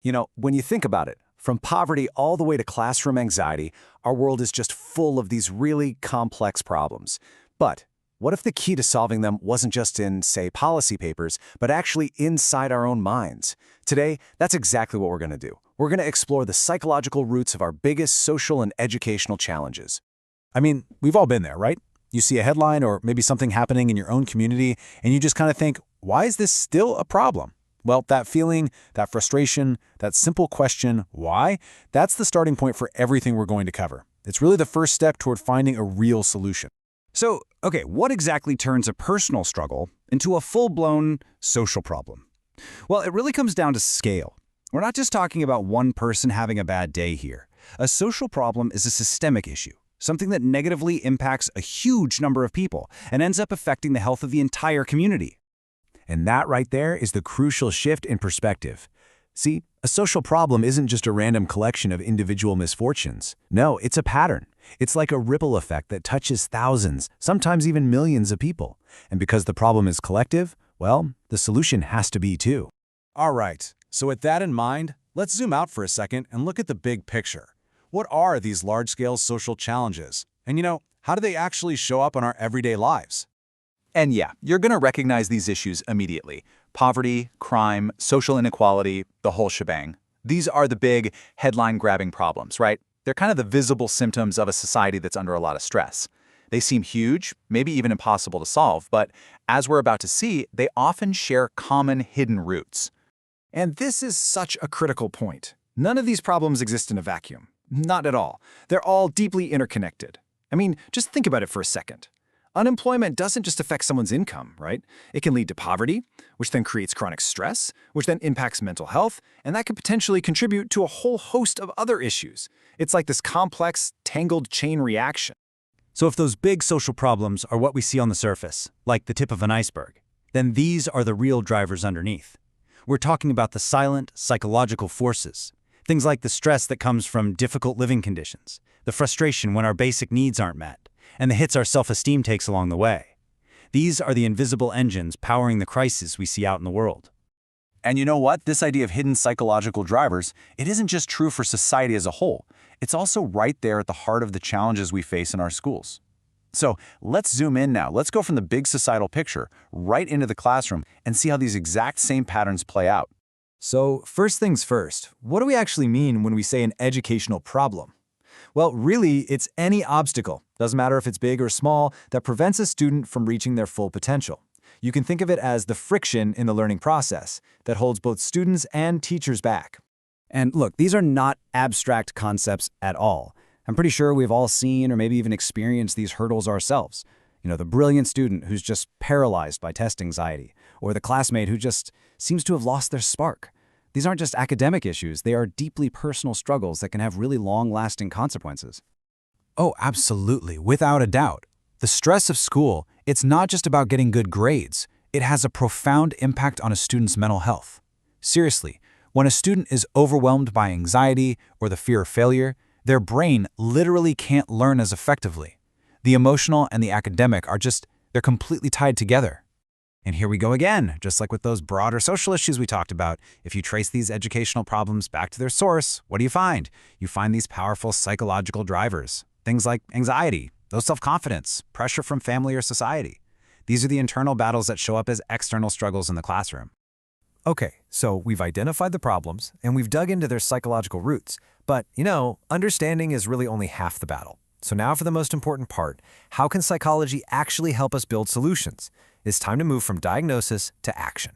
When you think about it, from poverty all the way to classroom anxiety, our world is just full of these really complex problems. But what if the key to solving them wasn't just in, say, policy papers, but actually inside our own minds? Today, that's exactly what we're going to do. We're going to explore the psychological roots of our biggest social and educational challenges. I mean, we've all been there, right? You see a headline or maybe something happening in your own community, and you just kind of think, why is this still a problem? Well, that feeling, that frustration, that simple question, why, that's the starting point for everything we're going to cover. It's really the first step toward finding a real solution. So, okay, what exactly turns a personal struggle into a full-blown social problem? Well, it really comes down to scale. We're not just talking about one person having a bad day here. A social problem is a systemic issue, something that negatively impacts a huge number of people and ends up affecting the health of the entire community. And that right there is the crucial shift in perspective. See, a social problem isn't just a random collection of individual misfortunes. No, it's a pattern. It's like a ripple effect that touches thousands, sometimes even millions of people. And because the problem is collective, well, the solution has to be too. All right, so with that in mind, let's zoom out for a second and look at the big picture. What are these large-scale social challenges? And how do they actually show up in our everyday lives? And yeah, you're going to recognize these issues immediately. Poverty, crime, social inequality, the whole shebang. These are the big headline-grabbing problems, right? They're kind of the visible symptoms of a society that's under a lot of stress. They seem huge, maybe even impossible to solve, but as we're about to see, they often share common hidden roots. And this is such a critical point. None of these problems exist in a vacuum. Not at all. They're all deeply interconnected. I mean, just think about it for a second. Unemployment doesn't just affect someone's income, right? It can lead to poverty, which then creates chronic stress, which then impacts mental health, and that could potentially contribute to a whole host of other issues. It's like this complex, tangled chain reaction. So if those big social problems are what we see on the surface, like the tip of an iceberg, then these are the real drivers underneath. We're talking about the silent, psychological forces. Things like the stress that comes from difficult living conditions, the frustration when our basic needs aren't met, and the hits our self-esteem takes along the way. These are the invisible engines powering the crises we see out in the world. And you know what? This idea of hidden psychological drivers, it isn't just true for society as a whole. It's also right there at the heart of the challenges we face in our schools. So let's zoom in now. Let's go from the big societal picture right into the classroom and see how these exact same patterns play out. So first things first, what do we actually mean when we say an educational problem? Well, really, it's any obstacle, doesn't matter if it's big or small, that prevents a student from reaching their full potential. You can think of it as the friction in the learning process that holds both students and teachers back. And look, these are not abstract concepts at all. I'm pretty sure we've all seen or maybe even experienced these hurdles ourselves. The brilliant student who's just paralyzed by test anxiety, or the classmate who just seems to have lost their spark. These aren't just academic issues, they are deeply personal struggles that can have really long-lasting consequences. Oh, absolutely, without a doubt. The stress of school, it's not just about getting good grades. It has a profound impact on a student's mental health. Seriously, when a student is overwhelmed by anxiety or the fear of failure, their brain literally can't learn as effectively. The emotional and the academic they're completely tied together. And here we go again, just like with those broader social issues we talked about. If you trace these educational problems back to their source, what do you find? You find these powerful psychological drivers. Things like anxiety, low self-confidence, pressure from family or society. These are the internal battles that show up as external struggles in the classroom. Okay, so we've identified the problems and we've dug into their psychological roots. But, understanding is really only half the battle. So now for the most important part, how can psychology actually help us build solutions? It's time to move from diagnosis to action.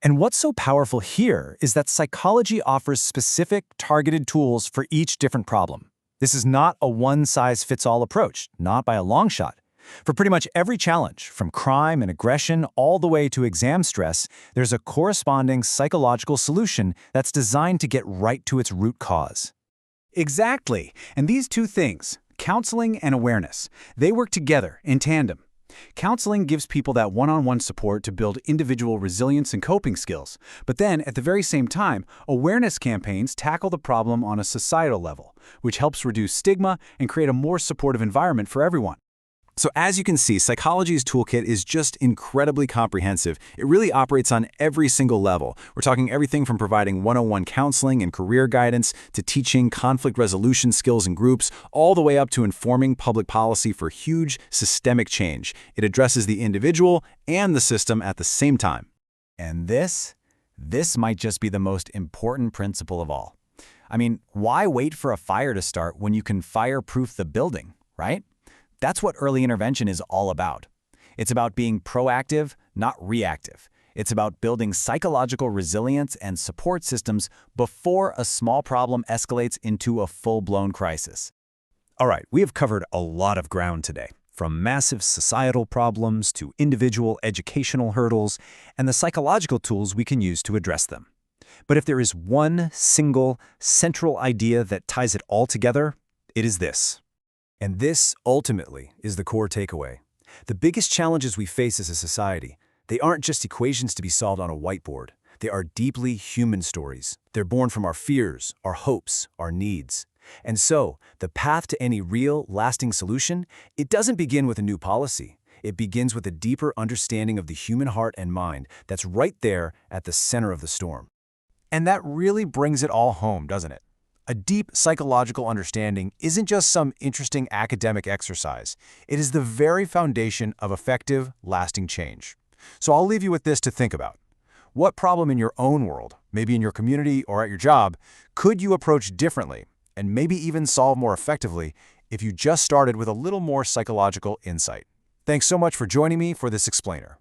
And what's so powerful here is that psychology offers specific, targeted tools for each different problem. This is not a one-size-fits-all approach, not by a long shot. For pretty much every challenge, from crime and aggression all the way to exam stress, there's a corresponding psychological solution that's designed to get right to its root cause. Exactly. And these two things, counseling and awareness, they work together in tandem. Counseling gives people that one-on-one support to build individual resilience and coping skills. But then, at the very same time, awareness campaigns tackle the problem on a societal level, which helps reduce stigma and create a more supportive environment for everyone. So as you can see, Psychology's toolkit is just incredibly comprehensive. It really operates on every single level. We're talking everything from providing one-on-one counseling and career guidance to teaching conflict resolution skills in groups, all the way up to informing public policy for huge systemic change. It addresses the individual and the system at the same time. And this might just be the most important principle of all. I mean, why wait for a fire to start when you can fireproof the building, right? That's what early intervention is all about. It's about being proactive, not reactive. It's about building psychological resilience and support systems before a small problem escalates into a full-blown crisis. All right, we have covered a lot of ground today, from massive societal problems to individual educational hurdles and the psychological tools we can use to address them. But if there is one single, central idea that ties it all together, it is this. And this, ultimately, is the core takeaway. The biggest challenges we face as a society, they aren't just equations to be solved on a whiteboard. They are deeply human stories. They're born from our fears, our hopes, our needs. And so, the path to any real, lasting solution, it doesn't begin with a new policy. It begins with a deeper understanding of the human heart and mind that's right there at the center of the storm. And that really brings it all home, doesn't it? A deep psychological understanding isn't just some interesting academic exercise. It is the very foundation of effective, lasting change. So I'll leave you with this to think about. What problem in your own world, maybe in your community or at your job, could you approach differently and maybe even solve more effectively if you just started with a little more psychological insight? Thanks so much for joining me for this explainer.